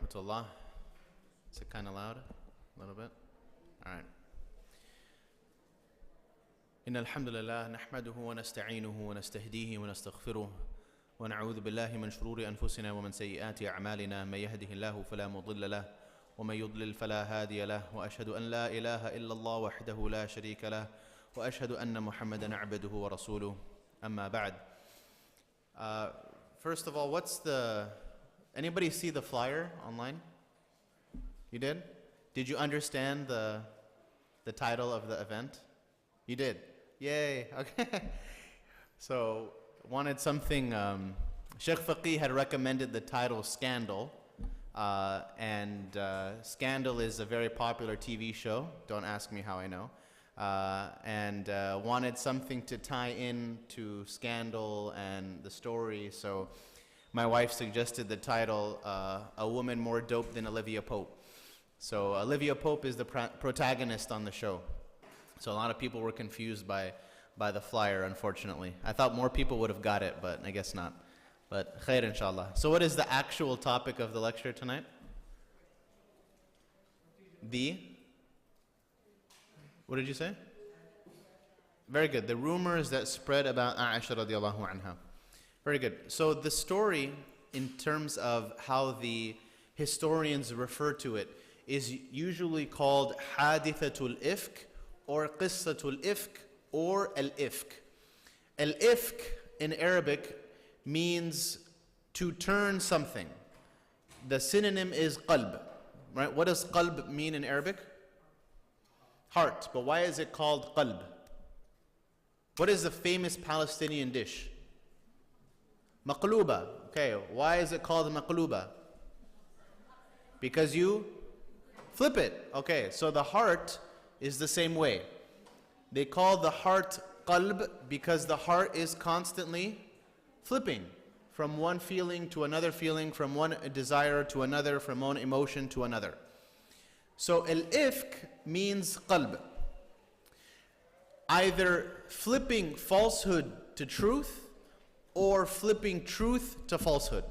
rahmatullah. Is it kind of loud? A little bit? All right. إن الحمد لله نحمده ونستعينه ونستهديه ونستغفره ونعوذ بالله من شرور أنفسنا ومن سيئات أعمالنا من يهده الله فلا مضل له ومن يضلل فلا هادي له وأشهد أن لا إله إلا الله وحده لا شريك له وأشهد أن محمدا عبده ورسوله أما بعد. First of all, anybody see the flyer online? You did? Did you understand the title of the event? You did? Yay, okay. So, wanted something, Sheikh Faqih had recommended the title Scandal, and Scandal is a very popular TV show, don't ask me how I know, and wanted something to tie in to Scandal and the story, so my wife suggested the title, A Woman More Dope Than Olivia Pope. So Olivia Pope is the protagonist on the show. So a lot of people were confused by the flyer, unfortunately. I thought more people would have got it, but I guess not. But khair inshallah. So what is the actual topic of the lecture tonight? What did you say? Very good. The rumors that spread about Aisha radiallahu anha. Very good. So the story, in terms of how the historians refer to it, is usually called Hadithatul Ifk, or Qissatul Ifk, or Al-Ifk. Al-Ifk in Arabic means to turn something. The synonym is qalb. Right? What does qalb mean in Arabic? Heart. But why is it called qalb? What is the famous Palestinian dish? Maqluba. Okay, why is it called maqluba? Because you flip it. Okay, so the heart is the same way. They call the heart qalb because the heart is constantly flipping from one feeling to another feeling, from one desire to another, from one emotion to another. So al-ifk means qalb. Either flipping falsehood to truth or flipping truth to falsehood.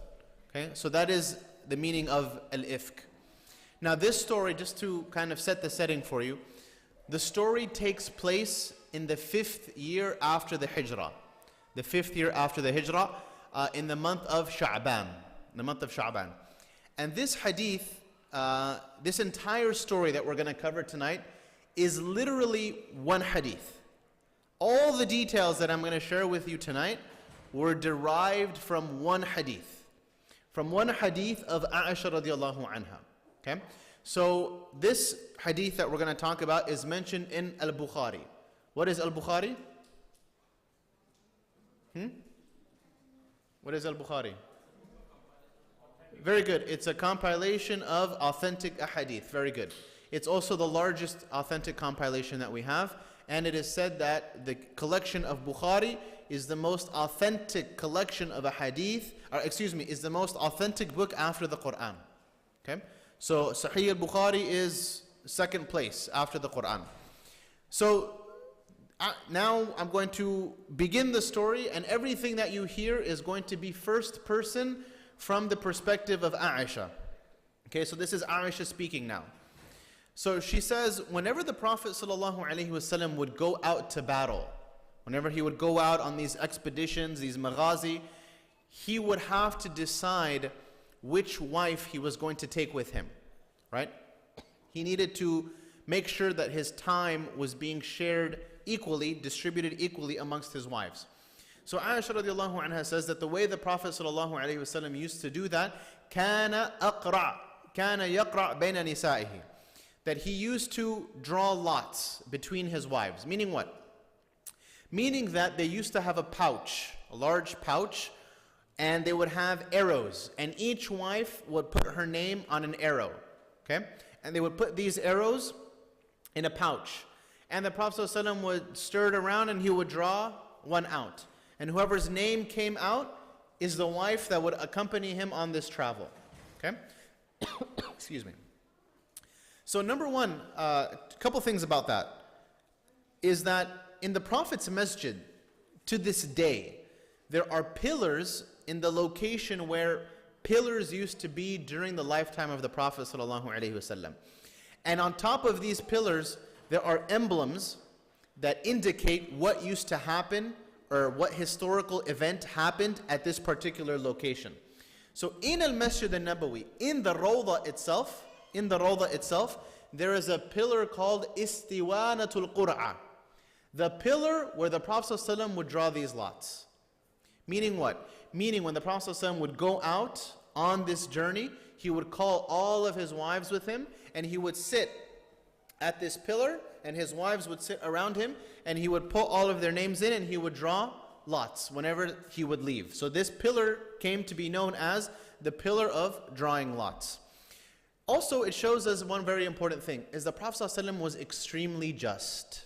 Okay, so that is the meaning of al-ifk. Now this story, just to kind of set the setting for you, the story takes place in the 5th year after the Hijrah. The 5th year after the Hijrah, in the month of Sha'ban. And this hadith, this entire story that we're going to cover tonight, is literally one hadith. All the details that I'm going to share with you tonight were derived from one hadith. From one hadith of Aisha radiallahu anha. Okay? So this hadith that we're going to talk about is mentioned in Al-Bukhari. What is Al-Bukhari? What is Al-Bukhari? Very good. It's a compilation of authentic ahadith. Very good. It's also the largest authentic compilation that we have. And it is said that the collection of Bukhari is the most authentic collection of ahadith, is the most authentic book after the Quran. Okay? So Sahih al-Bukhari is second place after the Quran. So now I'm going to begin the story, and everything that you hear is going to be first person from the perspective of Aisha. Okay, so this is Aisha speaking now. So she says, whenever the Prophet ﷺ would go out to battle, whenever he would go out on these expeditions, these maghazi, he would have to decide which wife he was going to take with him, right? He needed to make sure that his time was being shared equally, distributed equally amongst his wives. So Aisha radiallahu anha says that the way the Prophet sallallahu alaihi wasallam used to do that, كَانَ يَقْرَعْ بَيْنَ نِسَائِهِ, that he used to draw lots between his wives. Meaning what? Meaning that they used to have a pouch, a large pouch, and they would have arrows, and each wife would put her name on an arrow, okay? And they would put these arrows in a pouch. And the Prophet ﷺ would stir it around and he would draw one out. And whoever's name came out is the wife that would accompany him on this travel, okay? Excuse me. So number one, a couple things about that, is that in the Prophet's masjid, to this day, there are pillars in the location where pillars used to be during the lifetime of the Prophet ﷺ. And on top of these pillars, there are emblems that indicate what used to happen or what historical event happened at this particular location. So in al-Masjid al-Nabawi, in the Rawda itself, there is a pillar called Istiwanatul Qur'a. The pillar where the Prophet ﷺ would draw these lots. Meaning what? Meaning when the Prophet ﷺ would go out on this journey, he would call all of his wives with him, and he would sit at this pillar, and his wives would sit around him, and he would put all of their names in, and he would draw lots whenever he would leave. So this pillar came to be known as the pillar of drawing lots. Also, it shows us one very important thing, is the Prophet ﷺ was extremely just.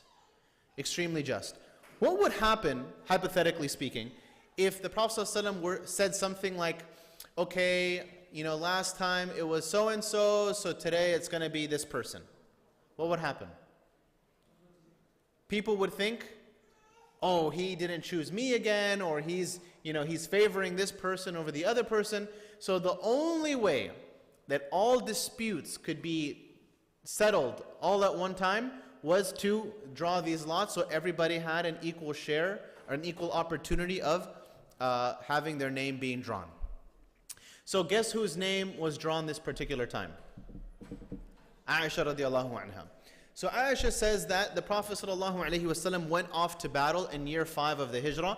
Extremely just. What would happen, hypothetically speaking, if the Prophet ﷺ said something like, okay, last time it was so-and-so, so today it's going to be this person? What would happen? People would think, oh, he didn't choose me again, or he's favoring this person over the other person. So the only way that all disputes could be settled all at one time was to draw these lots, so everybody had an equal share or an equal opportunity of having their name being drawn. So guess whose name was drawn this particular time? Aisha radiallahu anha. So Aisha says that the Prophet ﷺ went off to battle in year 5 of the Hijrah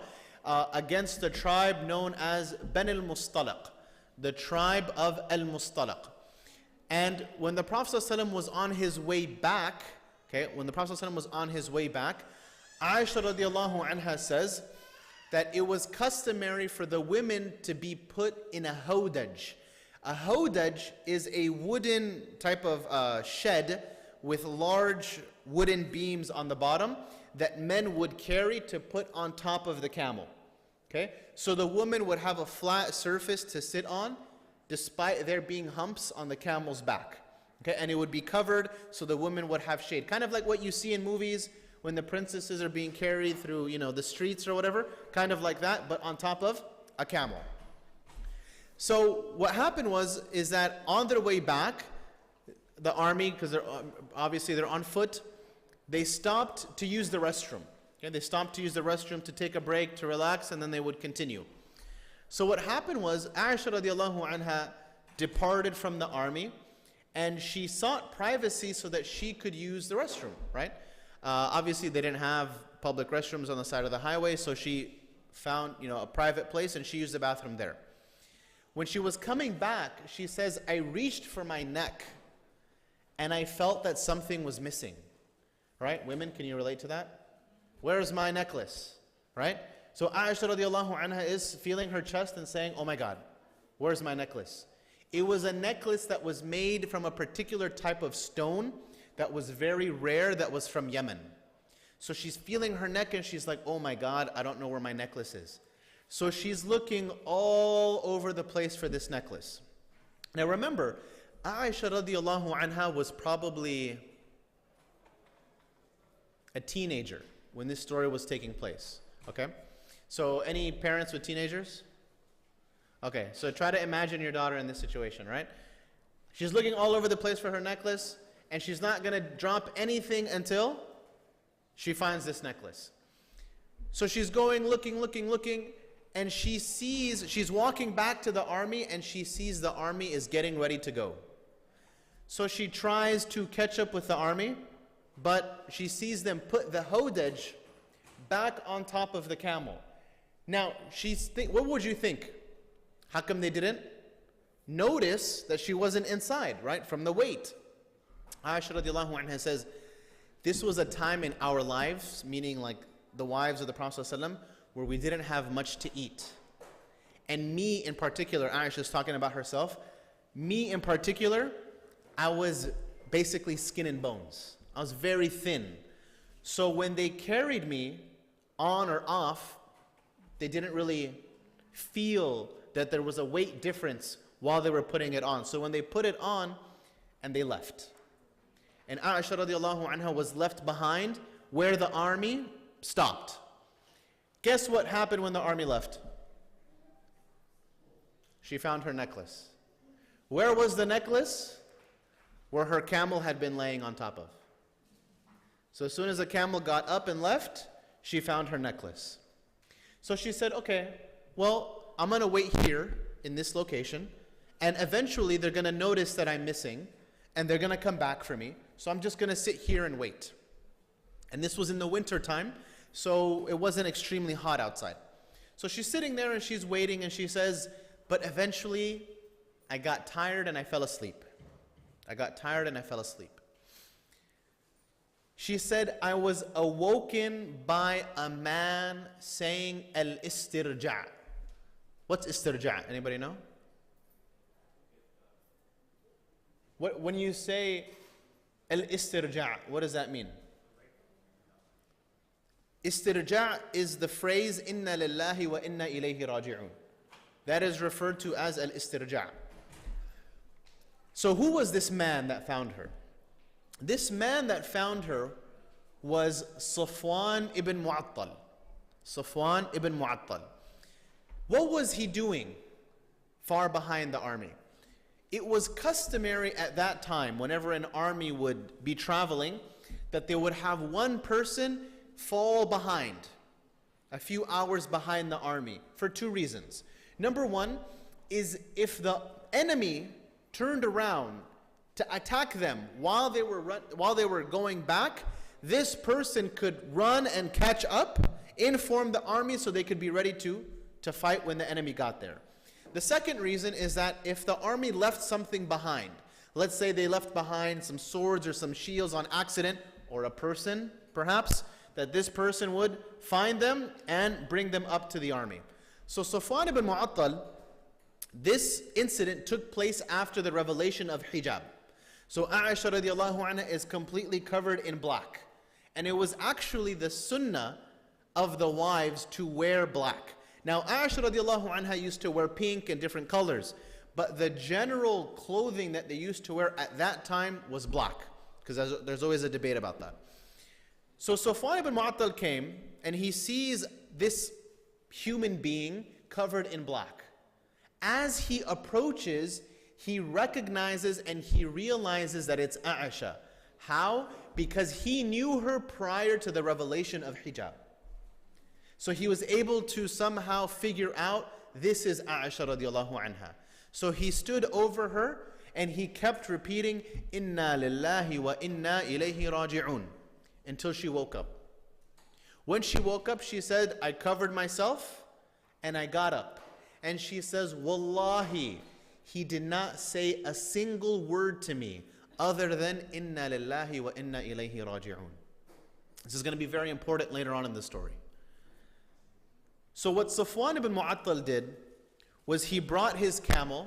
against the tribe known as Bani al-Mustalaq, the tribe of al-Mustalaq. And when the Prophet ﷺ was on his way back, Aisha radiallahu anha says that it was customary for the women to be put in a hodaj. A hodaj is a wooden type of shed with large wooden beams on the bottom that men would carry to put on top of the camel. Okay? So the woman would have a flat surface to sit on, despite there being humps on the camel's back. Okay? And it would be covered so the woman would have shade. Kind of like what you see in movies when the princesses are being carried through, the streets or whatever. Kind of like that, but on top of a camel. So what happened is that on their way back, the army, because they're on foot, they stopped to use the restroom. Okay? They stopped to use the restroom to take a break, to relax, and then they would continue. So what happened was, Aisha radiallahu anha departed from the army, and she sought privacy so that she could use the restroom, right? Obviously, they didn't have public restrooms on the side of the highway, so she found, a private place, and she used the bathroom there. When she was coming back, she says, I reached for my neck, and I felt that something was missing. Right? Women, can you relate to that? Where's my necklace? Right? So Aisha radiallahu anha is feeling her chest and saying, oh my God, where's my necklace? It was a necklace that was made from a particular type of stone that was very rare, that was from Yemen. So she's feeling her neck and she's like, oh my God, I don't know where my necklace is. So she's looking all over the place for this necklace. Now remember, Aisha radiallahu anha was probably a teenager when this story was taking place. Okay? So any parents with teenagers? Okay, so try to imagine your daughter in this situation, right? She's looking all over the place for her necklace, and she's not going to drop anything until she finds this necklace. So she's going, looking, and she's walking back to the army, and she sees the army is getting ready to go. So she tries to catch up with the army, but she sees them put the hodaj back on top of the camel. Now, what would you think? How come they didn't notice that she wasn't inside, right? From the weight. Aisha radiallahu anha says, this was a time in our lives, meaning like the wives of the Prophet ﷺ, where we didn't have much to eat. And me in particular, Aisha is talking about herself, me in particular, I was basically skin and bones. I was very thin. So when they carried me on or off, they didn't really feel that there was a weight difference while they were putting it on. So when they put it on, and they left. And Aisha radiallahu anha was left behind where the army stopped. Guess what happened when the army left? She found her necklace. Where was the necklace? Where her camel had been laying on top of. So as soon as the camel got up and left, she found her necklace. So she said, okay, well, I'm going to wait here in this location, and eventually they're going to notice that I'm missing, and they're going to come back for me. So I'm just going to sit here and wait. And this was in the winter time, so it wasn't extremely hot outside. So she's sitting there and she's waiting, and she says, but eventually I got tired and I fell asleep. I got tired and I fell asleep. She said, I was awoken by a man saying al-istirja'. What's istirja'? Anybody know? When you say al-istirja', what does that mean? Istirja' is the phrase inna lillahi wa inna ilayhi raji'un. That is referred to as al-istirja'. So who was this man that found her? This man that found her was Safwan ibn Mu'attal. Safwan ibn Mu'attal. What was he doing far behind the army? It was customary at that time, whenever an army would be traveling, that they would have one person fall behind, a few hours behind the army, for two reasons. Number one is if the enemy turned around to attack them while they were going back, this person could run and catch up, inform the army so they could be ready to fight when the enemy got there. The second reason is that if the army left something behind, let's say they left behind some swords or some shields on accident, or a person perhaps, that this person would find them and bring them up to the army. So Safwan ibn Mu'attal, this incident took place after the revelation of hijab. So Aisha radiallahu anha is completely covered in black. And it was actually the sunnah of the wives to wear black. Now Aisha radiallahu anha used to wear pink and different colors, but the general clothing that they used to wear at that time was black, because there's always a debate about that. So Safwan ibn Mu'attal came and he sees this human being covered in black. As he approaches, he recognizes and he realizes that it's Aisha. How? Because he knew her prior to the revelation of hijab. So he was able to somehow figure out, this is Aisha radiallahu anha. So he stood over her and he kept repeating, Inna lillahi wa inna ilayhi raji'un, until she woke up. When she woke up, she said, I covered myself and I got up. And she says, Wallahi, he did not say a single word to me other than Inna lillahi wa inna ilayhi raji'un. This is going to be very important later on in the story. So what Safwan ibn Mu'attal did was he brought his camel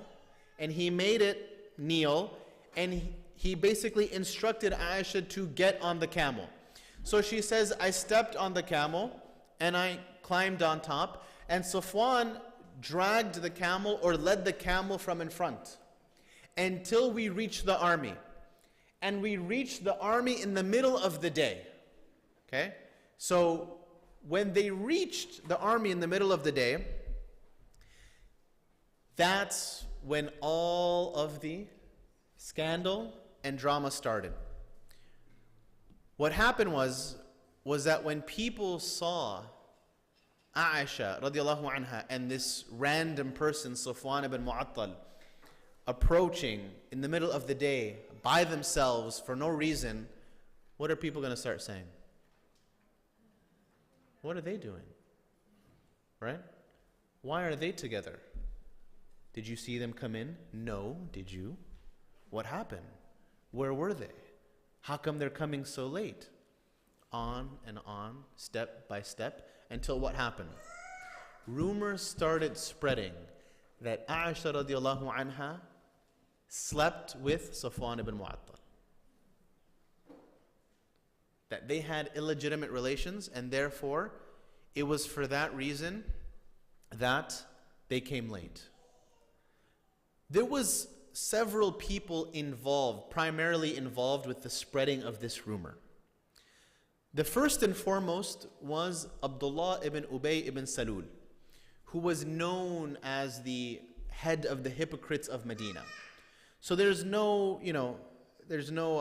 and he made it kneel, and he basically instructed Aisha to get on the camel. So she says, I stepped on the camel and I climbed on top, and Safwan dragged the camel or led the camel from in front until we reached the army. And we reached the army in the middle of the day. Okay? So when they reached the army in the middle of the day, that's when all of the scandal and drama started. What happened was that when people saw Aisha radiallahu anha and this random person, Safwan ibn Mu'attal, approaching in the middle of the day by themselves for no reason, what are people going to start saying? What are they doing? Right? Why are they together? Did you see them come in? No. Did you? What happened? Where were they? How come they're coming so late? On and on, step by step, until what happened? Rumors started spreading that Aisha radiallahu anha slept with Safwan ibn Mu'attal. That they had illegitimate relations, and therefore it was for that reason that they came late. There was several people involved, primarily involved with the spreading of this rumor. The first and foremost was Abdullah ibn Ubay ibn Salul, who was known as the head of the hypocrites of Medina. So there's no, there's no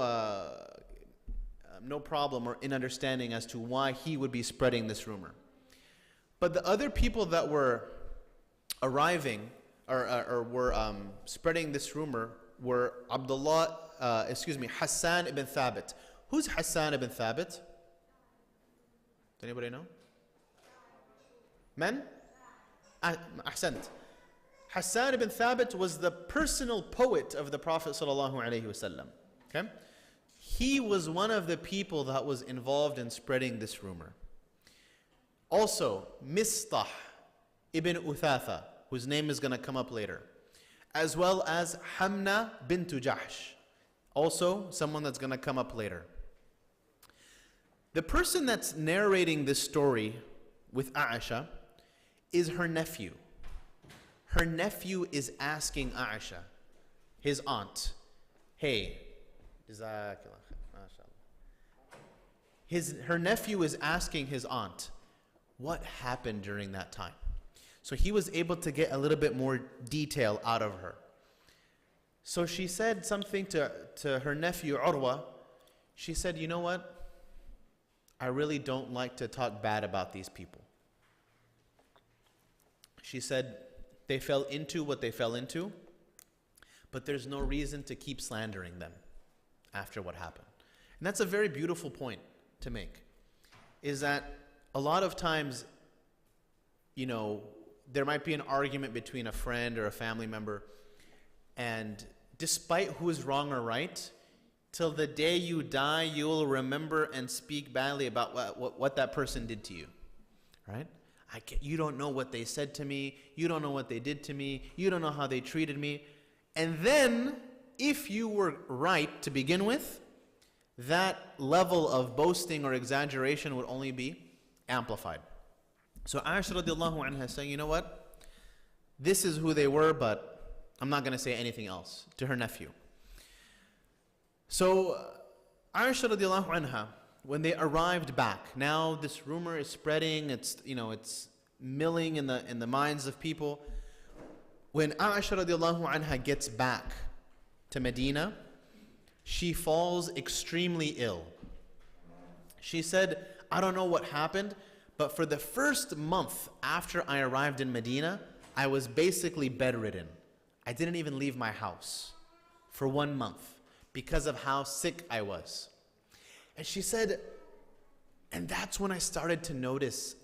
problem or in understanding as to why he would be spreading this rumor. But the other people that were arriving or were spreading this rumor were Hassan ibn Thabit. Who's Hassan ibn Thabit? Does anybody know? Men? Ahsant. Hassan ibn Thabit was the personal poet of the Prophet sallallahu alaihi wasallam. Okay? He was one of the people that was involved in spreading this rumor. Also, Mistah ibn Uthatha, whose name is going to come up later, as well as Hamna bint Jahsh, also someone that's going to come up later. The person that's narrating this story with Aisha is her nephew. Her nephew is asking Aisha, his aunt, hey, her nephew is asking his aunt, what happened during that time? So he was able to get a little bit more detail out of her. So she said something to her nephew Urwa. She said, you know what? I really don't like to talk bad about these people. She said, they fell into what they fell into, but there's no reason to keep slandering them after what happened. And that's a very beautiful point to make, is that a lot of times, there might be an argument between a friend or a family member, and despite who is wrong or right, till the day you die, you will remember and speak badly about what that person did to you, right? You don't know what they said to me. You don't know what they did to me. You don't know how they treated me. And then, if you were right to begin with, that level of boasting or exaggeration would only be amplified. So Aisha radiallahu anha is saying, you know what? This is who they were, but I'm not going to say anything else, to her nephew. So Aisha radiallahu anha, when they arrived back, now this rumor is spreading, it's milling in the minds of people. When Aisha radiallahu anha gets back to Medina, she falls extremely ill. She said, I don't know what happened, but for the first month after I arrived in Medina, I was basically bedridden. I didn't even leave my house for 1 month because of how sick I was. And she said, and that's when I started to notice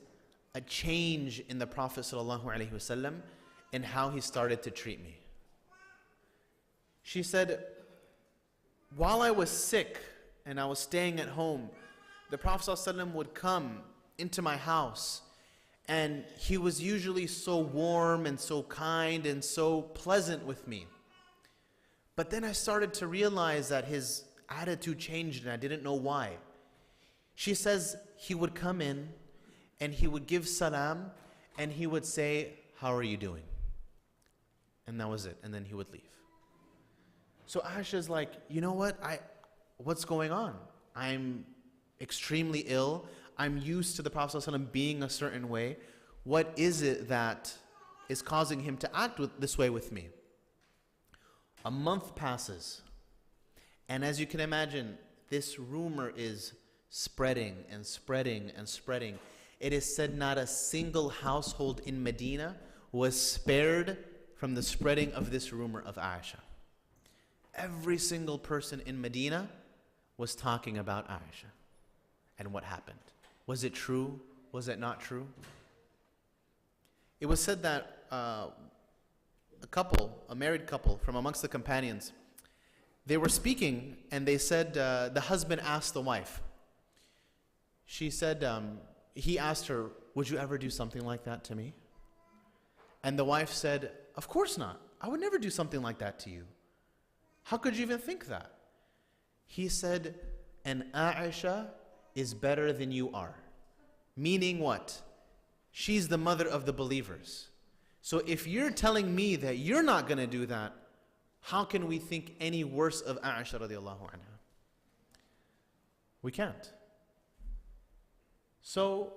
a change in the Prophet ﷺ and how he started to treat me. She said, while I was sick and I was staying at home, the Prophet ﷺ would come into my house, and he was usually so warm and so kind and so pleasant with me. But then I started to realize that his attitude changed and I didn't know why. She says he would come in and he would give salam and he would say, how are you doing? And that was it. And then he would leave. So Aisha's like, you know what? What's going on? I'm extremely ill. I'm used to the Prophet ﷺ being a certain way. What is it that is causing him to act this way with me? A month passes. And as you can imagine, this rumor is spreading and spreading and spreading. It is said not a single household in Medina was spared from the spreading of this rumor of Aisha. Every single person in Medina was talking about Aisha and what happened. Was it true? Was it not true? It was said that a married couple from amongst the companions, they were speaking and they said, the husband asked the wife. She said, he asked her, would you ever do something like that to me? And the wife said, of course not. I would never do something like that to you. How could you even think that? He said, and Aisha is better than you are. Meaning what? She's the mother of the believers. So if you're telling me that you're not going to do that, how can we think any worse of Aisha radiallahu anha? We can't. So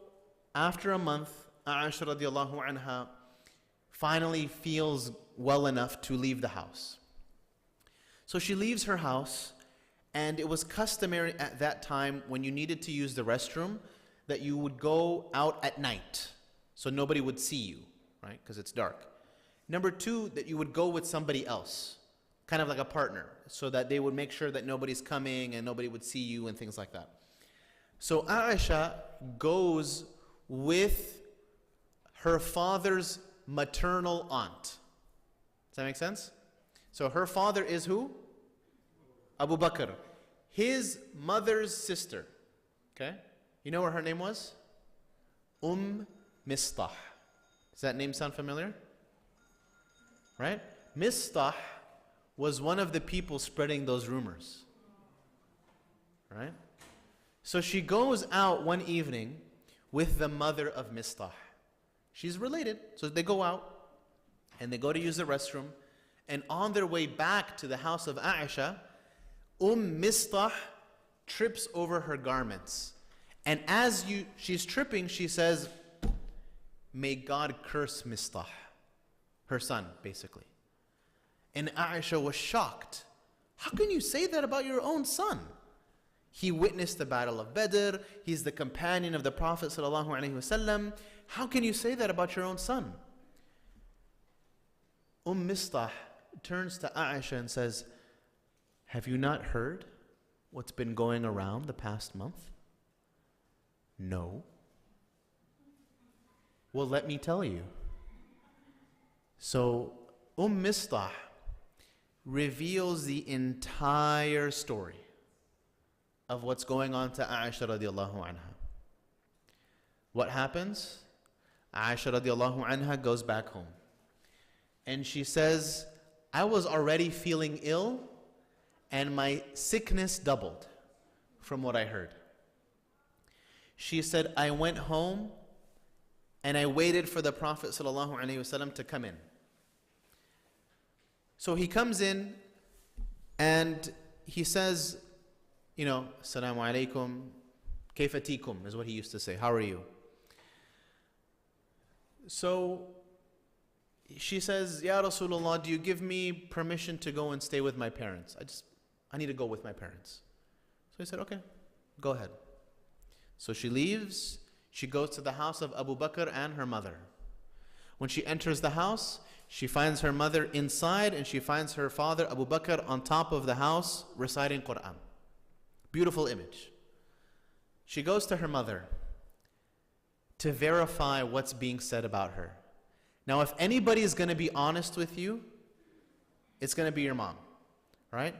after a month, Aisha radiallahu anha finally feels well enough to leave the house. So she leaves her house, and it was customary at that time when you needed to use the restroom that you would go out at night so nobody would see you, right? Because it's dark. Number two, that you would go with somebody else, kind of like a partner, so that they would make sure that nobody's coming and nobody would see you and things like that. So Aisha goes with her father's maternal aunt. Does that make sense? So her father is who? Abu Bakr. His mother's sister. Okay? You know what her name was? Mistah. Does that name sound familiar? Right? Mistah was one of the people spreading those rumors. Right? So she goes out one evening with the mother of Mistah. She's related. So they go out and they go to use the restroom. And on their way back to the house of Aisha, Mistah trips over her garments. And as she's tripping, she says, "May God curse Mistah," her son, basically. And Aisha was shocked. How can you say that about your own son? He witnessed the battle of Badr. He's the companion of the Prophet ﷺ. How can you say that about your own son? Mistah turns to Aisha and says, "Have you not heard what's been going around the past month?" "No." "Well, let me tell you." So Mistah reveals the entire story of what's going on to Aisha radiallahu anha. What happens? Aisha radiallahu anha goes back home. And she says, "I was already feeling ill, and my sickness doubled from what I heard." She said, "I went home and I waited for the Prophet ﷺ to come in." So he comes in and he says, "Assalamu alaikum, kayfa tikum," is what he used to say. "How are you?" So she says, "Ya Rasulullah, do you give me permission to go and stay with my parents? I need to go with my parents." So he said, "Okay, go ahead." So she leaves. She goes to the house of Abu Bakr and her mother. When she enters the house, she finds her mother inside, and she finds her father Abu Bakr on top of the house reciting Quran. Beautiful image. She goes to her mother to verify what's being said about her. Now, if anybody is going to be honest with you, it's going to be your mom, right?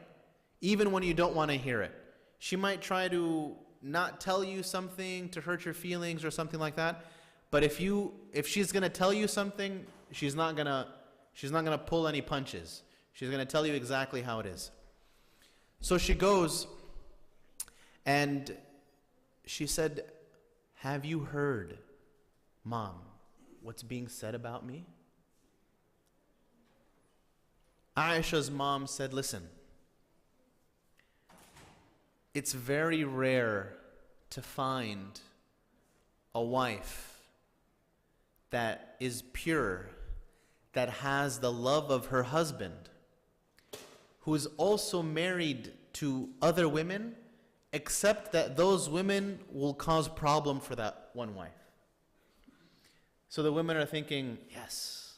Even when you don't want to hear it. She might try to not tell you something to hurt your feelings or something like that. But if she's going to tell you something, she's not going to pull any punches. She's going to tell you exactly how it is. So she goes and she said, "Have you heard, Mom, what's being said about me?" Aisha's mom said, "Listen, it's very rare to find a wife that is pure, that has the love of her husband, who is also married to other women, except that those women will cause problem for that one wife." So the women are thinking, yes,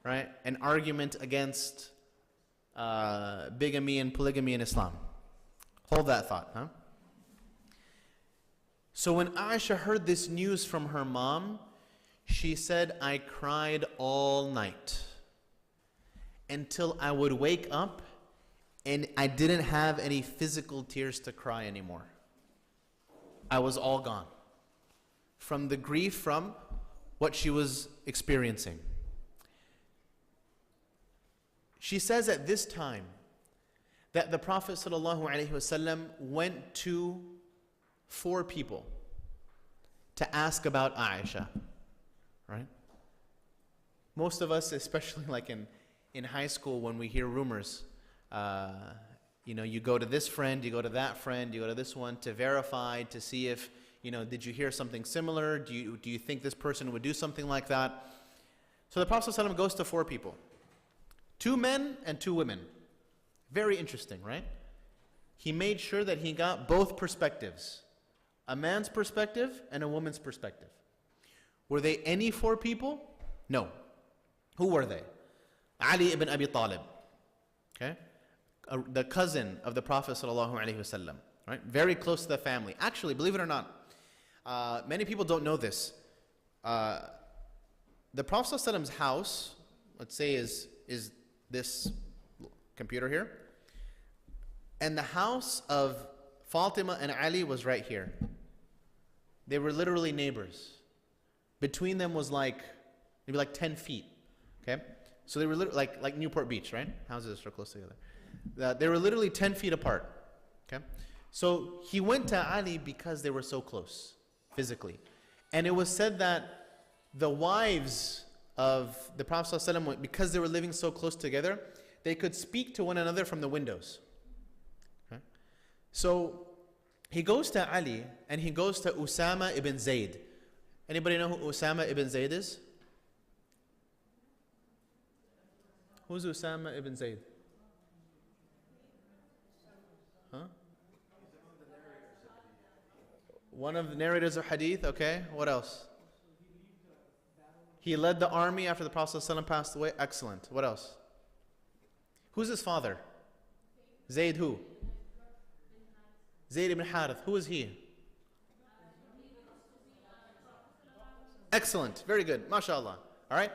right? An argument against bigamy and polygamy in Islam. Hold that thought, huh? So when Aisha heard this news from her mom, she said, "I cried all night until I would wake up and I didn't have any physical tears to cry anymore. I was all gone from the grief from what she was experiencing." She says at this time that the Prophet ﷺ went to 4 people to ask about Aisha, right? Most of us, especially like in high school, when we hear rumors, you go to this friend, you go to that friend, you go to this one to verify, to see if, did you hear something similar? Do you think this person would do something like that? So the Prophet ﷺ goes to 4 people. 2 men and 2 women. Very interesting, right? He made sure that he got both perspectives. A man's perspective and a woman's perspective. Were they any 4 people? No. Who were they? Ali ibn Abi Talib. Okay? The cousin of the Prophet ﷺ. Right? Very close to the family. Actually, believe it or not, many people don't know this. The Prophet ﷺ's house, let's say, is this computer here. And the house of Fatima and Ali was right here. They were literally neighbors. Between them was maybe 10 feet. Okay? So they were like Newport Beach, right? Houses are close together. They were literally 10 feet apart. Okay? So he went to Ali because they were so close, physically. And it was said that the wives of the Prophet ﷺ, because they were living so close together, they could speak to one another from the windows. Okay? So he goes to Ali and he goes to Usama ibn Zayd. Anybody know who Usama ibn Zayd is? Who's Usama ibn Zayd? Huh? One of the narrators of hadith, okay. What else? He led the army after the Prophet ﷺ passed away. Excellent. What else? Who's his father? Zayd who? Zayd ibn Harith. Who is he? Excellent. Very good. MashaAllah. All right.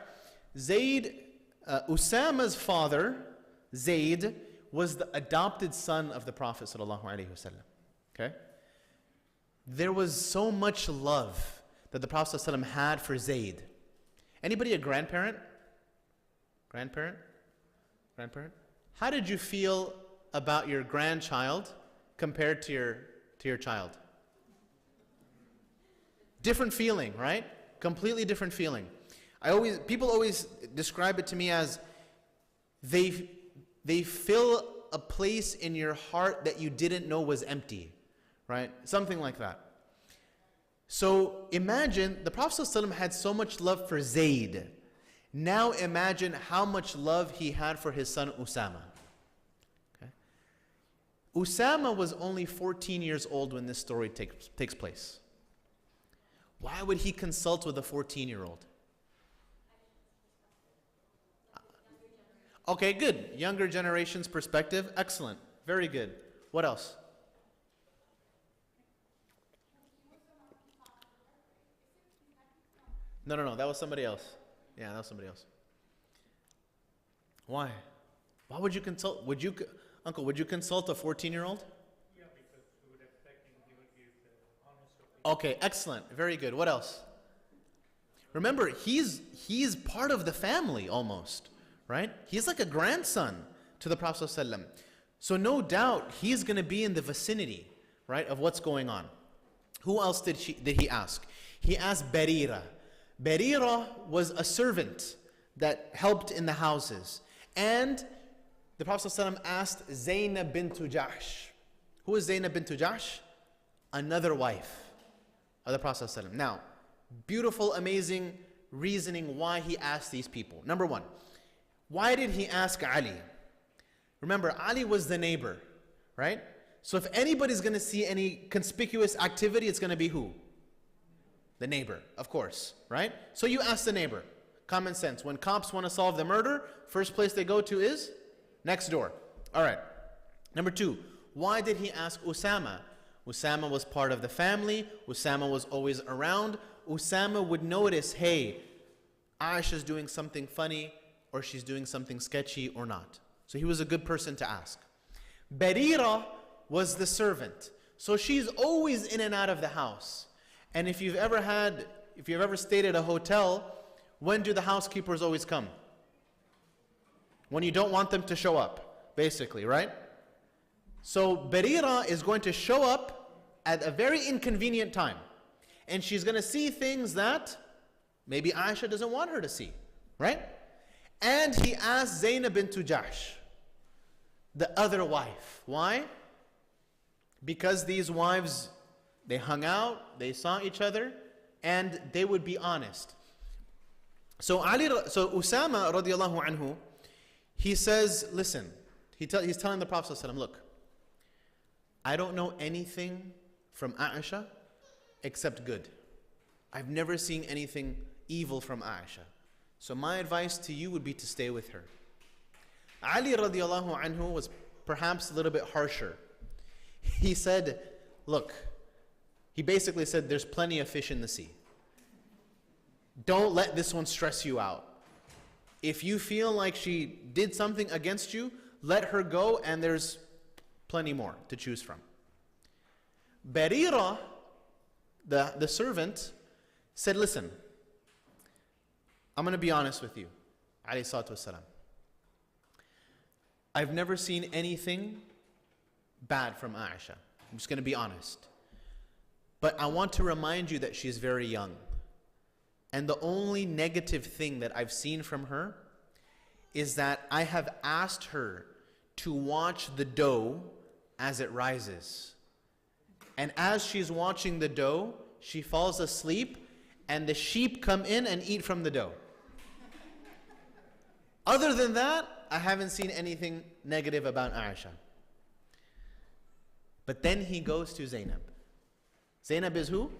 Usama's father, Zayd, was the adopted son of the Prophet ﷺ. Okay? There was so much love that the Prophet ﷺ had for Zayd. Anybody a grandparent? Grandparent? Grandparent? How did you feel about your grandchild compared to your child? Different feeling, right? Completely different feeling. People always describe it to me as they fill a place in your heart that you didn't know was empty, right? Something like that. So imagine the Prophet ﷺ had so much love for Zayd. Now imagine how much love he had for his son Usama. Okay? Usama was only 14 years old when this story takes place. Why would he consult with a 14-year-old? Okay, good. Younger generation's perspective. Excellent. Very good. What else? No. That was somebody else. Yeah, that was somebody else. Why? Why would you consult? Uncle, would you consult a 14-year-old? Yeah, because we would expect he would give the honest opinion. Okay, excellent. Very good. What else? Remember, he's part of the family almost, right? He's like a grandson to the Prophet ﷺ. So no doubt he's going to be in the vicinity, right, of what's going on. Who else did he ask? He asked Barira. Barira was a servant that helped in the houses. And the Prophet ﷺ asked Zaynab bint Jahsh. Who is Zaynab bint Jahsh? Another wife of the Prophet ﷺ. Now, beautiful, amazing reasoning why he asked these people. Number one, why did he ask Ali? Remember, Ali was the neighbor, right? So if anybody's going to see any conspicuous activity, it's going to be who? The neighbor, of course, right? So you ask the neighbor. Common sense. When cops want to solve the murder, first place they go to is next door. All right. Number two, why did he ask Usama? Usama was part of the family. Usama was always around. Usama would notice, hey, Aisha's doing something funny, or she's doing something sketchy or not. So he was a good person to ask. Barira was the servant. So she's always in and out of the house. And if you've ever stayed at a hotel, when do the housekeepers always come? When you don't want them to show up, basically, right? So Barira is going to show up at a very inconvenient time. And she's going to see things that maybe Aisha doesn't want her to see, right? And he asked Zaynab bint Jahsh, the other wife. Why? Because these wives, they hung out, they saw each other, and they would be honest. So Usama radiallahu anhu, he says, listen, he's telling the Prophet ﷺ, look, I don't know anything from Aisha except good. I've never seen anything evil from Aisha. So my advice to you would be to stay with her. Ali radiallahu anhu was perhaps a little bit harsher. He said, look, he basically said, there's plenty of fish in the sea. Don't let this one stress you out. If you feel like she did something against you, let her go, and there's plenty more to choose from. Barira, the servant, said, listen, I'm going to be honest with you, alayhi salatu wasalam. I've never seen anything bad from Aisha. I'm just going to be honest. But I want to remind you that she's very young. And the only negative thing that I've seen from her is that I have asked her to watch the dough as it rises. And as she's watching the dough, she falls asleep and the sheep come in and eat from the dough. Other than that, I haven't seen anything negative about Aisha. But then he goes to Zainab. Zainab is who?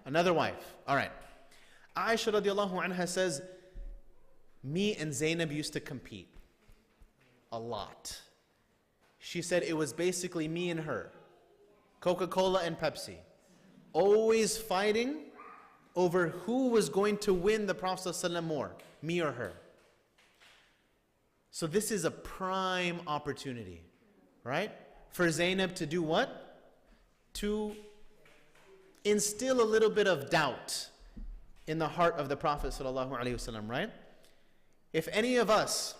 Another wife. All right. Aisha radiallahu anha says, me and Zainab used to compete a lot. She said it was basically me and her, Coca-Cola and Pepsi, always fighting over who was going to win the Prophet ﷺ more, me or her. So this is a prime opportunity, right? For Zainab to do what? To instill a little bit of doubt in the heart of the Prophet ﷺ, right? If any of us,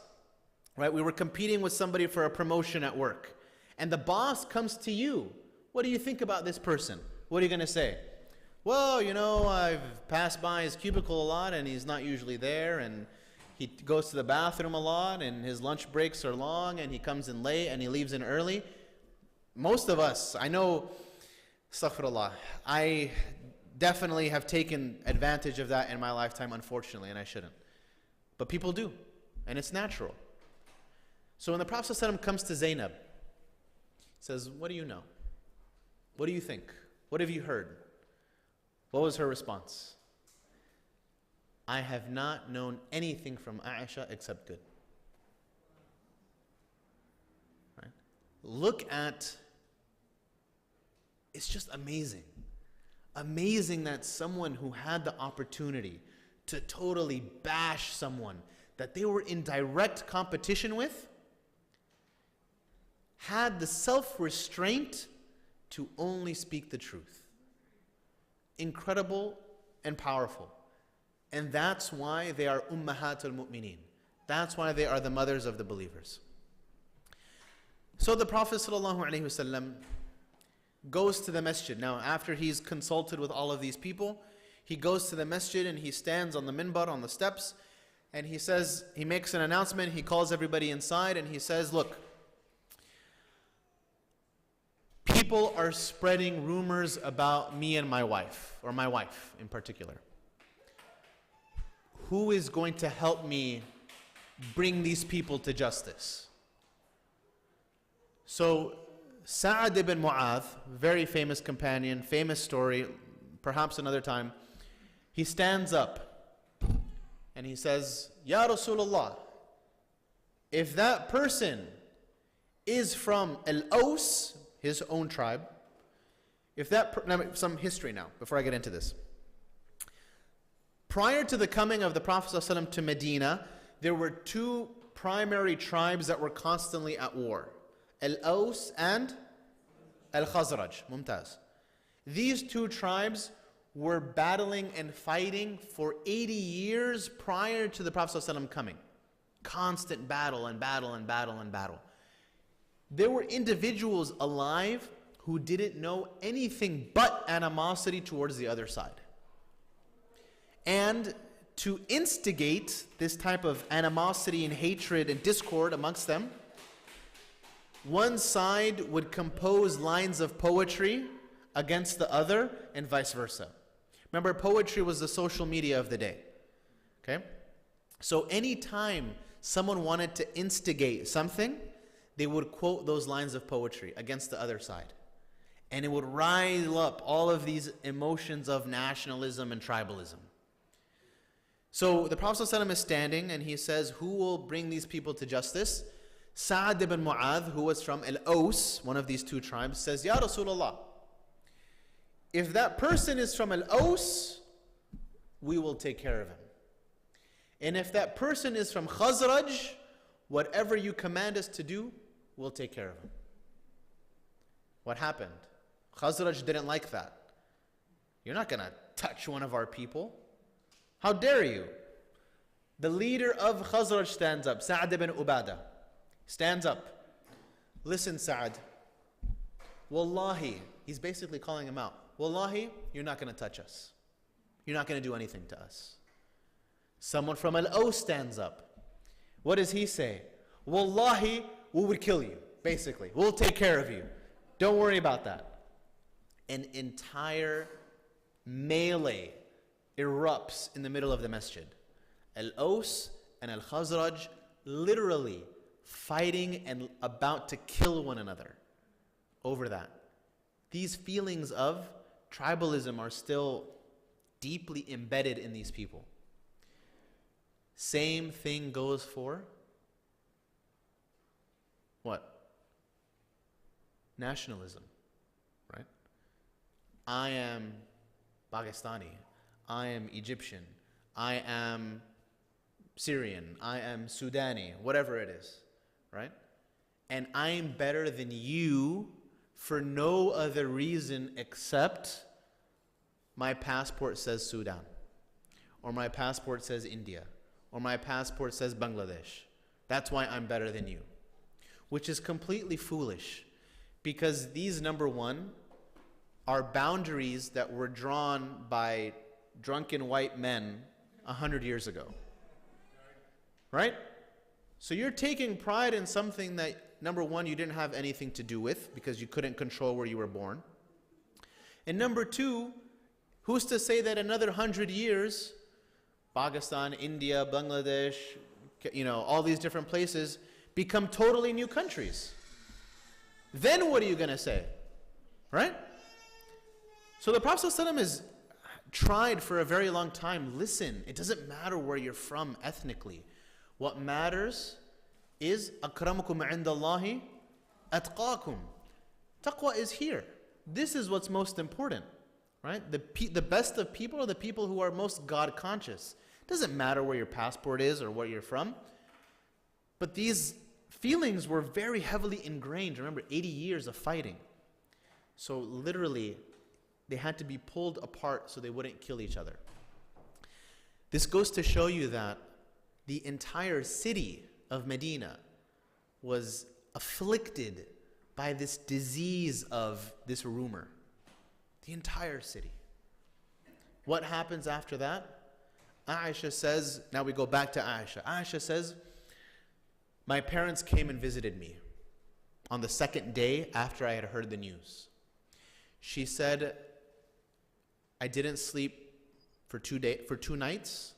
right, we were competing with somebody for a promotion at work, and the boss comes to you, what do you think about this person? What are you going to say? Well, you know, I've passed by his cubicle a lot, and he's not usually there, and he goes to the bathroom a lot, and his lunch breaks are long, and he comes in late, and he leaves in early. Most of us, I know, astaghfirullah, I definitely have taken advantage of that in my lifetime, unfortunately, and I shouldn't. But people do, and it's natural. So when the Prophet ﷺ comes to Zainab, he says, what do you know? What do you think? What have you heard? What was her response? I have not known anything from Aisha except good. Right? Look at, it's just amazing. Amazing that someone who had the opportunity to totally bash someone that they were in direct competition with had the self-restraint to only speak the truth. Incredible and powerful. And that's why they are ummahatul mu'mineen. That's why they are the mothers of the believers. So the Prophet ﷺ goes to the masjid. Now, after he's consulted with all of these people, he goes to the masjid and he stands on the minbar, on the steps, and he says, he makes an announcement, he calls everybody inside, and he says, look, people are spreading rumors about me and my wife, or my wife in particular. Who is going to help me bring these people to justice? So, Sa'ad ibn Mu'adh, very famous companion, famous story, perhaps another time, he stands up and he says, Ya Rasulullah, if that person is from Al-Aws, his own tribe, if that, some history now, before I get into this. Prior to the coming of the Prophet ﷺ to Medina, there were two primary tribes that were constantly at war. Al-Aws and Al-Khazraj. Mumtaz. These two tribes were battling and fighting for 80 years prior to the Prophet ﷺ coming. Constant battle and battle and battle and battle. There were individuals alive who didn't know anything but animosity towards the other side. And to instigate this type of animosity and hatred and discord amongst them, one side would compose lines of poetry against the other and vice versa. Remember, poetry was the social media of the day. Okay? So anytime someone wanted to instigate something, they would quote those lines of poetry against the other side. And it would rile up all of these emotions of nationalism and tribalism. So the Prophet ﷺ is standing and he says, who will bring these people to justice? Sa'ad ibn Mu'adh, who was from Al-Aws, one of these two tribes, says, Ya Rasulullah, if that person is from Al-Aws, we will take care of him. And if that person is from Khazraj, whatever you command us to do, we'll take care of him. What happened? Khazraj didn't like that. You're not going to touch one of our people. How dare you? The leader of Khazraj stands up, Sa'ad ibn Ubadah, stands up. Listen, Sa'ad. Wallahi, he's basically calling him out. Wallahi, you're not going to touch us. You're not going to do anything to us. Someone from Al-Aws stands up. What does he say? Wallahi, we would kill you, basically. We'll take care of you. Don't worry about that. An entire melee erupts in the middle of the masjid. Al-Aws and Al-Khazraj literally fighting and about to kill one another over that. These feelings of tribalism are still deeply embedded in these people. Same thing goes for what? Nationalism, right? I am Pakistani. I am Egyptian. I am Syrian. I am Sudani. Whatever it is, right? And I am better than you for no other reason except my passport says Sudan, or my passport says India, or my passport says Bangladesh. That's why I'm better than you. Which is completely foolish, because these, number one, are boundaries that were drawn by drunken white men 100 years ago. Right? So you're taking pride in something that, number one, you didn't have anything to do with because you couldn't control where you were born. And number two, who's to say that another 100 years, Pakistan, India, Bangladesh, all these different places become totally new countries? Then what are you going to say? Right? So the Prophet ﷺ is tried for a very long time. Listen, it doesn't matter where you're from ethnically. What matters is akramukum indallahi atqakum. Taqwa is here. This is what's most important, right? The best of people are the people who are most God conscious. It doesn't matter where your passport is or where you're from. But these feelings were very heavily ingrained. Remember, 80 years of fighting. So literally, they had to be pulled apart so they wouldn't kill each other. This goes to show you that the entire city of Medina was afflicted by this disease of this rumor. The entire city. What happens after that? Aisha says, now we go back to Aisha. Aisha says, my parents came and visited me on the second day after I had heard the news. She said, I didn't sleep for 2 nights,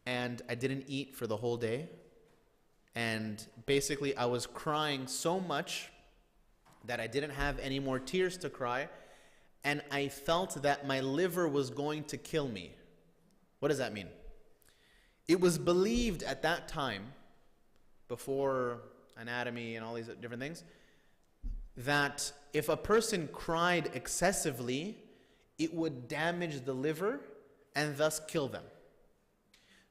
and I didn't eat for the whole day. And basically, I was crying so much that I didn't have any more tears to cry, and I felt that my liver was going to kill me. What does that mean? It was believed at that time, before anatomy and all these different things, that if a person cried excessively, it would damage the liver and thus kill them.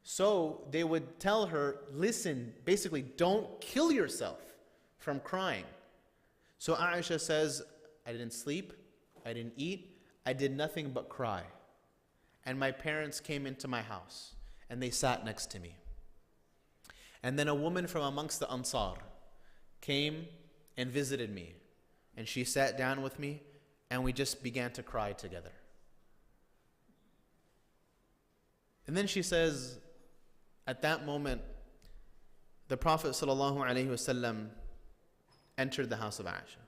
So they would tell her, listen, basically, don't kill yourself from crying. So Aisha says, I didn't sleep, I didn't eat, I did nothing but cry. And my parents came into my house and they sat next to me. And then a woman from amongst the Ansar came and visited me. And she sat down with me and we just began to cry together. And then she says, at that moment, the Prophet ﷺ entered the house of Aisha.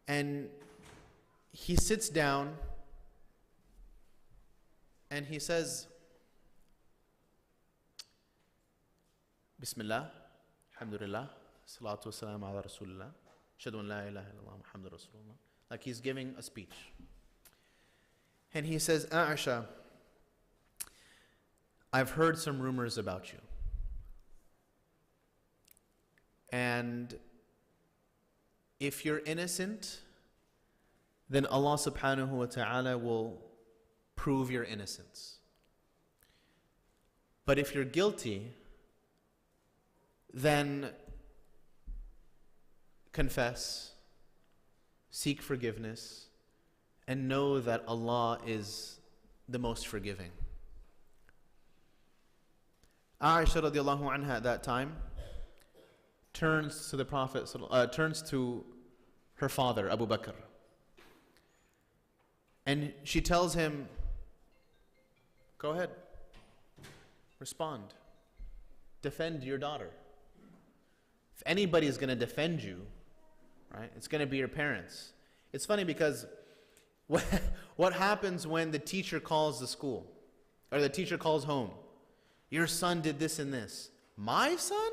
And he sits down And he says, Bismillah, Alhamdulillah, Salatu wassalam ala Rasulullah, Ashhadu an la ilaha illallah, Muhammadur Rasulullah. Like he's giving a speech. And he says, Aisha, I've heard some rumors about you. And if you're innocent, then Allah subhanahu wa ta'ala will prove your innocence. But if you're guilty, then confess, seek forgiveness, and know that Allah is the most forgiving. Aisha radiallahu anha at that time turns to the Prophet, turns to her father, Abu Bakr. And she tells him, go ahead, respond, defend your daughter. If anybody is going to defend you, right, it's going to be your parents. It's funny because what happens when the teacher calls the school or the teacher calls home? Your son did this and this. My son?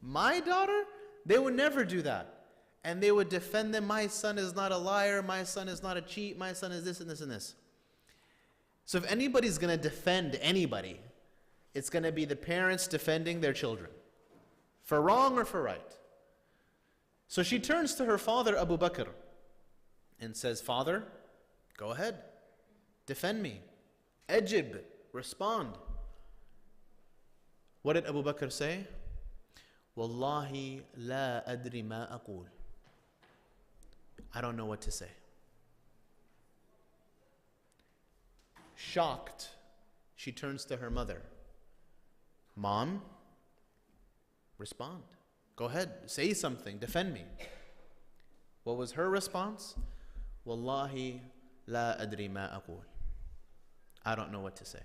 My daughter? They would never do that. And they would defend them. My son is not a liar. My son is not a cheat. My son is this and this and this. So if anybody's going to defend anybody, it's going to be the parents defending their children, for wrong or for right. So she turns to her father, Abu Bakr, and says, Father, go ahead, defend me. Ajib, respond. What did Abu Bakr say? Wallahi la adri ma aqul. I don't know what to say. Shocked, she turns to her mother. Mom, respond. Go ahead, say something, defend me. What was her response? Wallahi la adri ma aqul. I don't know what to say.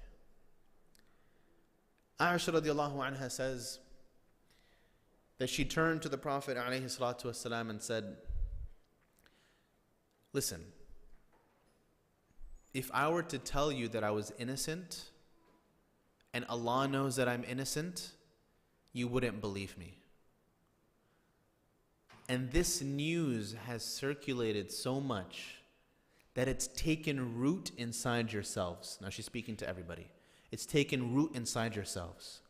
Aisha radiallahu anha says that she turned to the Prophet alayhi salatu wasalam and said, listen, if I were to tell you that I was innocent and Allah knows that I'm innocent, you wouldn't believe me. And this news has circulated so much that it's taken root inside yourselves. Now she's speaking to everybody. It's taken root inside yourselves.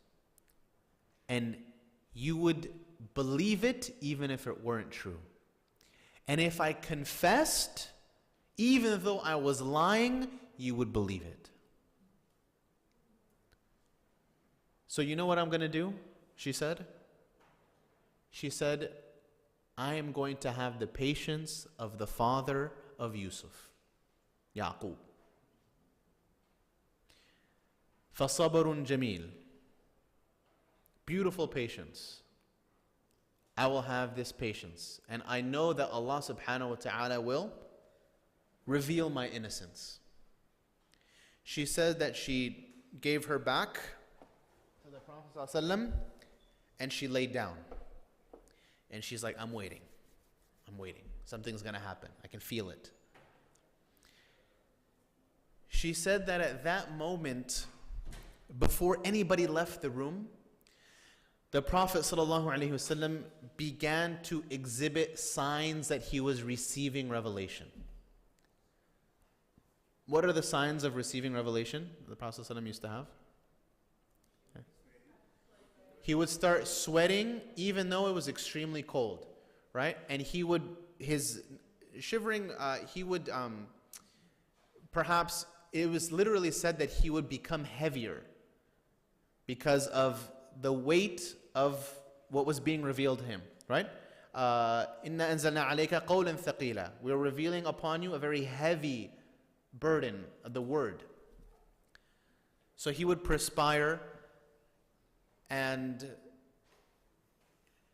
And you would believe it even if it weren't true. And if I confessed, even though I was lying, you would believe it. So you know what I'm going to do? She said. She said, I am going to have the patience of the father of Yusuf, Yaqub. فَصَبْرٌ جَمِيلٌ. Beautiful patience. I will have this patience. And I know that Allah subhanahu wa ta'ala will reveal my innocence. She said that she gave her back to the Prophet ﷺ and she laid down. And she's like, I'm waiting. I'm waiting. Something's going to happen. I can feel it. She said that at that moment, before anybody left the room, the Prophet ﷺ began to exhibit signs that he was receiving revelation. What are the signs of receiving revelation the Prophet ﷺ used to have? Okay. He would start sweating even though it was extremely cold, right? And he would, his shivering, perhaps it was literally said that he would become heavier because of the weight of what was being revealed to him, right? Inna anzalna alayka qawlan thaqila. We're revealing upon you a very heavy burden of the word. So he would perspire, and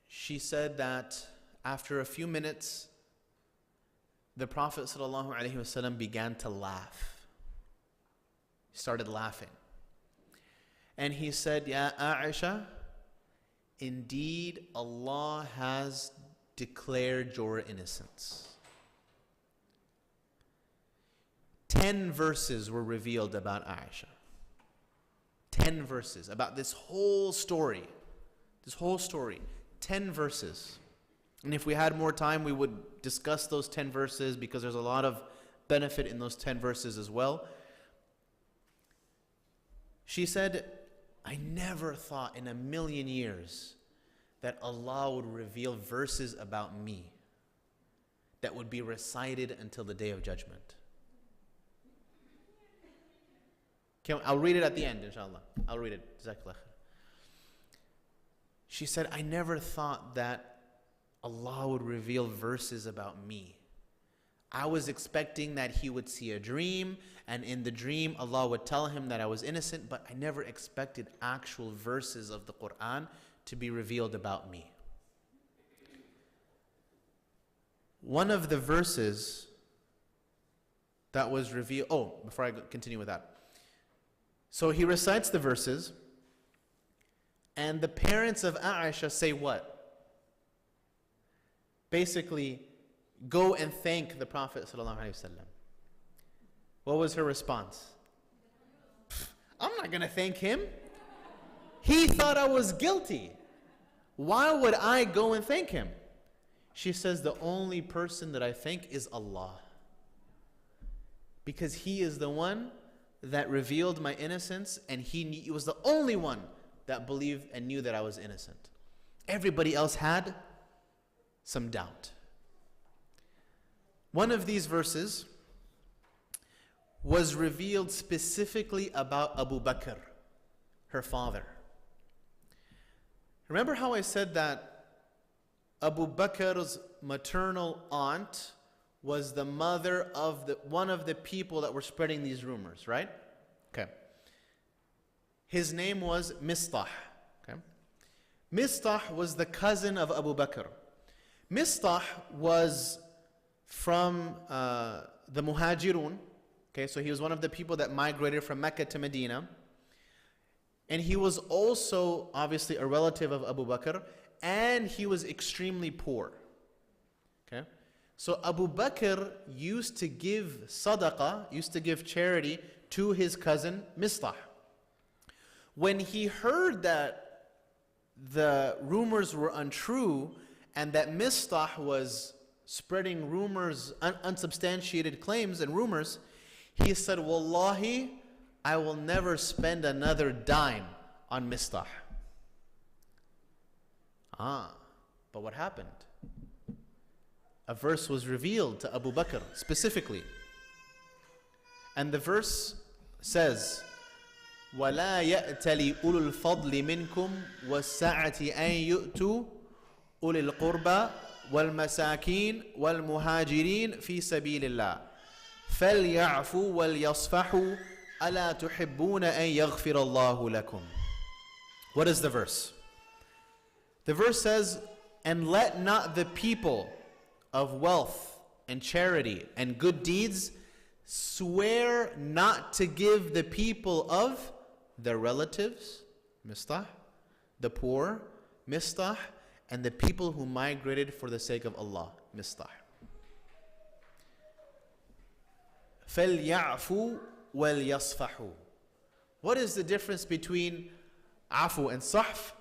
she said that after a few minutes, the Prophet ﷺ began to laugh. He started laughing. And he said, Ya Aisha, indeed Allah has declared your innocence. 10 verses were revealed about Aisha. 10 verses about this whole story. This whole story. 10 verses. And if we had more time, we would discuss those 10 verses because there's a lot of benefit in those 10 verses as well. She said, I never thought in a million years that Allah would reveal verses about me that would be recited until the Day of Judgment. I'll read it at the end, inshallah. I'll read it. Jazakallah khair. She said, I never thought that Allah would reveal verses about me. I was expecting that he would see a dream, and in the dream Allah would tell him that I was innocent, but I never expected actual verses of the Quran to be revealed about me. One of the verses that was revealed, before I continue with that. So he recites the verses, and the parents of Aisha say what? Basically, go and thank the Prophet ﷺ. What was her response? I'm not going to thank him. He thought I was guilty. Why would I go and thank him? She says, the only person that I thank is Allah. Because he is the one that revealed my innocence, and he was the only one that believed and knew that I was innocent. Everybody else had some doubt. One of these verses was revealed specifically about Abu Bakr, her father. Remember how I said that Abu Bakr's maternal aunt was the mother of one of the people that were spreading these rumors, right? Okay. His name was Mistah. Okay. Mistah was the cousin of Abu Bakr. Mistah was from the Muhajirun. Okay, so he was one of the people that migrated from Mecca to Medina. And he was also obviously a relative of Abu Bakr, and he was extremely poor. Okay? So Abu Bakr used to give sadaqah, used to give charity to his cousin Mistah. When he heard that the rumors were untrue and that Mistah was spreading rumors, unsubstantiated claims and rumors, he said, Wallahi, I will never spend another dime on Mistah. But what happened? A verse was revealed to Abu Bakr specifically. And the verse says, وَلَا يَأْتَلِ أُولُو الْفَضْلِ مِنْكُمْ وَالسَّعَةِ أَنْ يُؤْتُوا أُولِي الْقُرْبَى وَالْمَسَاكِينَ وَالْمُهَاجِرِينَ فِي سَبِيلِ اللَّهِ فَلْيَعْفُوا وَلْيَصْفَحُوا أَلَا تُحِبُّونَ أَنْ يَغْفِرَ اللَّهُ لَكُمْ. What is the verse? The verse says, and let not the people of wealth and charity and good deeds swear not to give the people of their relatives, Mistah, the poor, Mistah, and the people who migrated for the sake of Allah, Mistah. فَلْيَعْفُوا وَلْيَصْفَحُوا. What is the difference between afu and sahf?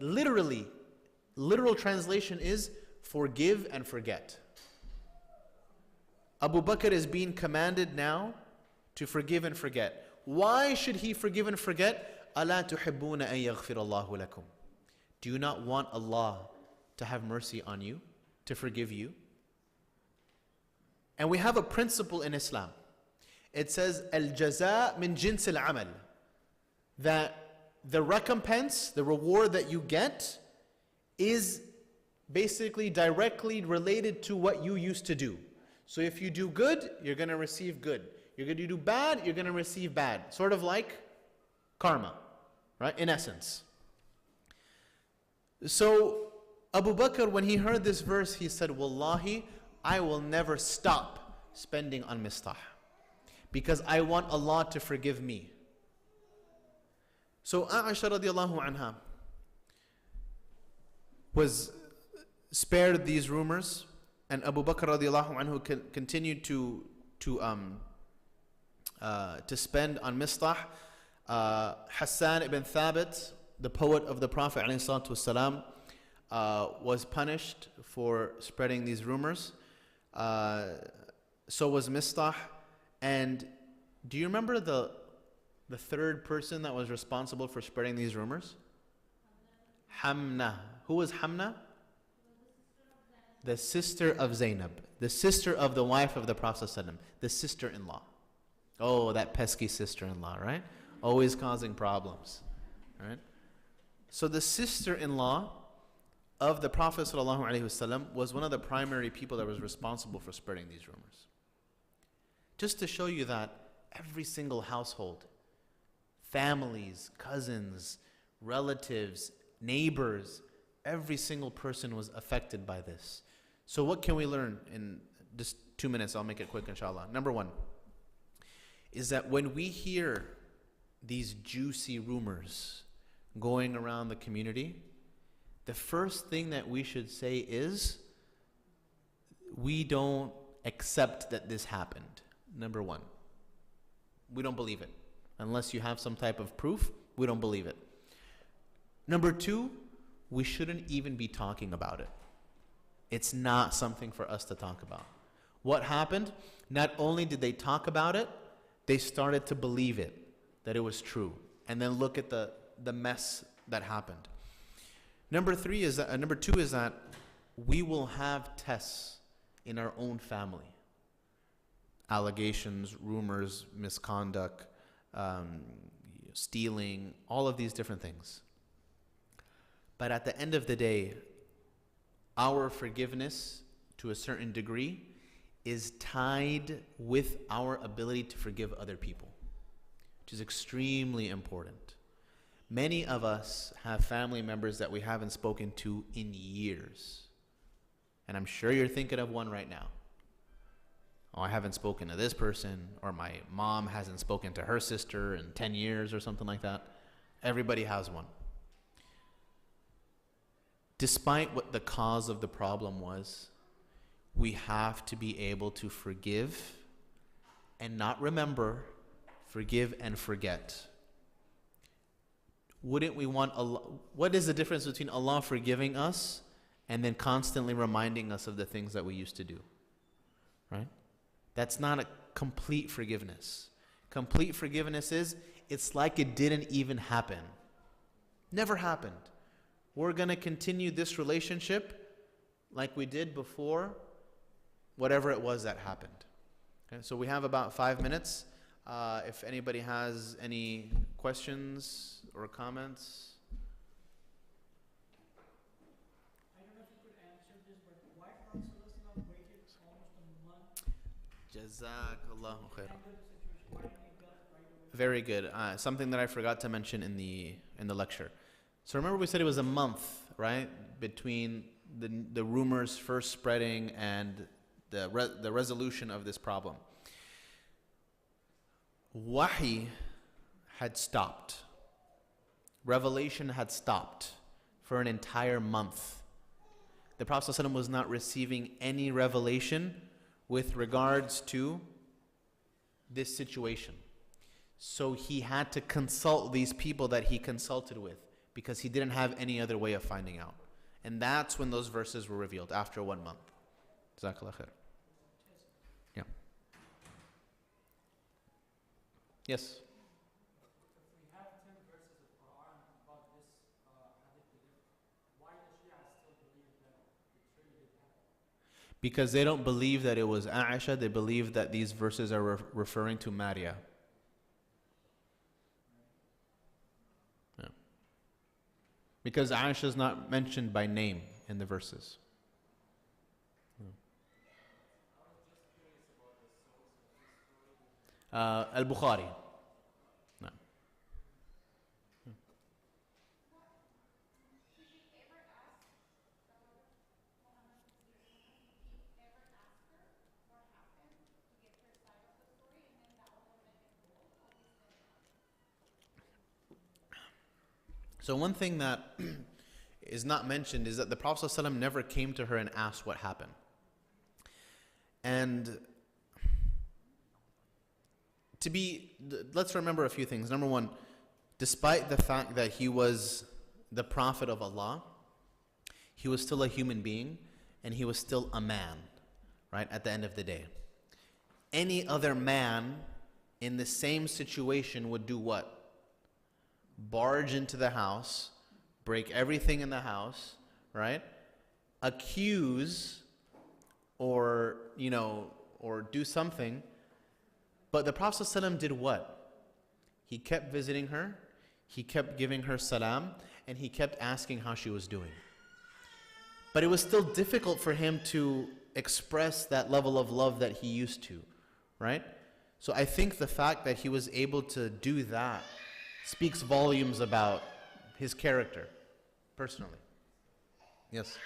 Literal translation is forgive and forget. Abu Bakr is being commanded now to forgive and forget. Why should he forgive and forget? أَلَا تُحِبُّونَ أَن يَغْفِرَ اللَّهُ لَكُمْ. Do you not want Allah to have mercy on you, to forgive you? And we have a principle in Islam. It says, الْجَزَاء مِنْ جِنْسِ الْعَمَلِ, that the recompense, the reward that you get is basically directly related to what you used to do. So if you do good, you're going to receive good. You're going to do bad, you're going to receive bad. Sort of like karma, right? In essence. So Abu Bakr, when he heard this verse, he said, Wallahi, I will never stop spending on Mistah, because I want Allah to forgive me. So Aisha radiallahu anha was spared these rumors, and Abu Bakr radiallahu anhu continued to to spend on Mistah. Hassan ibn Thabit, the poet of the Prophet ﷺ, was punished for spreading these rumors. So was Mistah. And do you remember the third person that was responsible for spreading these rumors? Hamna. Who was Hamna? The sister of Zainab. The sister of the wife of the Prophet ﷺ. The sister-in-law. Oh, that pesky sister-in-law, right? Always causing problems, right? So the sister-in-law of the Prophet ﷺ was one of the primary people that was responsible for spreading these rumors. Just to show you that every single household, families, cousins, relatives, neighbors, every single person was affected by this. So what can we learn in just 2 minutes? I'll make it quick, inshallah. Number one is that when we hear these juicy rumors going around the community, the first thing that we should say is, we don't accept that this happened. Number one, we don't believe it. Unless you have some type of proof, we don't believe it. Number two, we shouldn't even be talking about it. It's not something for us to talk about. What happened? Not only did they talk about it, they started to believe it, that it was true. And then look at the mess that happened. Number two is that we will have tests in our own family. Allegations, rumors, misconduct, stealing, all of these different things. But at the end of the day, our forgiveness, to a certain degree, is tied with our ability to forgive other people, which is extremely important. Many of us have family members that we haven't spoken to in years. And I'm sure you're thinking of one right now. Oh, I haven't spoken to this person, or my mom hasn't spoken to her sister in 10 years or something like that. Everybody has one. Despite what the cause of the problem was, we have to be able to forgive and not remember, forgive and forget. Wouldn't we want Allah? What is the difference between Allah forgiving us and then constantly reminding us of the things that we used to do? Right? That's not a complete forgiveness. Complete forgiveness is, it's like it didn't even happen. Never happened. We're going to continue this relationship like we did before whatever it was that happened. Okay, so we have about 5 minutes. If anybody has any questions or comments. I don't know if you could answer this, but why Prophet waited almost a month Jazakallahu khair. to handle the situation? Why didn't he do it right away? Very good. Something that I forgot to mention in the lecture. So remember we said it was a month, right, between the rumors first spreading and the resolution of this problem. Wahi had stopped. Revelation had stopped for an entire month. The Prophet ﷺ was not receiving any revelation with regards to this situation. So he had to consult these people that he consulted with, because he didn't have any other way of finding out. And that's when those verses were revealed, after 1 month. Jazakallah khair. Yeah. Yes? If we have 10 verses of Quran about this hadith, why the Shia still believe that it really did happen? Because they don't believe that it was Aisha, they believe that these verses are referring to Maria. Yeah. Because Aisha is not mentioned by name in the verses. Al-Bukhari. No. So one thing that is not mentioned is that the Prophet ﷺ never came to her and asked what happened. And let's remember a few things. Number one, despite the fact that he was the prophet of Allah, he was still a human being and he was still a man, right? At the end of the day. Any other man in the same situation would do what? Barge into the house, break everything in the house, right? Accuse or do something. But the Prophet ﷺ did what? He kept visiting her, he kept giving her salam, and he kept asking how she was doing. But it was still difficult for him to express that level of love that he used to, right? So I think the fact that he was able to do that speaks volumes about his character, personally. Yes.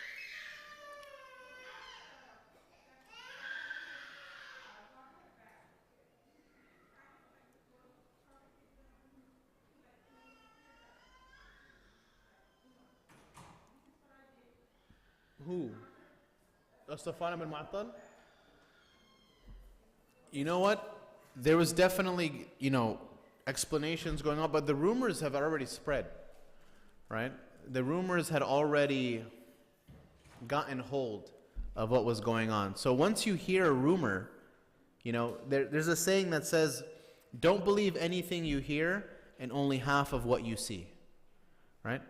Who? Safwan ibn Mu'attal? You know what? There was definitely, explanations going on, but the rumors have already spread, right? The rumors had already gotten hold of what was going on. So once you hear a rumor, there's a saying that says, don't believe anything you hear and only half of what you see, right?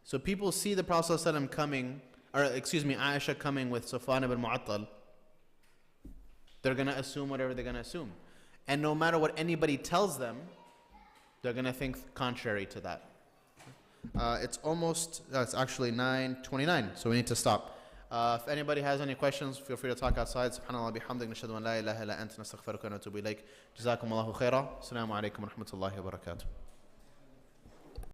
So people see the Prophet ﷺ coming, Aisha coming with Safwan ibn Mu'attal, they're going to assume whatever they're going to assume. And no matter what anybody tells them, they're going to think contrary to that. It's actually 9:29, so we need to stop. If anybody has any questions, feel free to talk outside. Subhanallah bihamdik, nashhadu an la ilaha illa anta, nastaghfiruka wa natubu ilayk. Jazakumullahu khaira. Assalamu alaikum wa rahmatullahi wa barakatuh.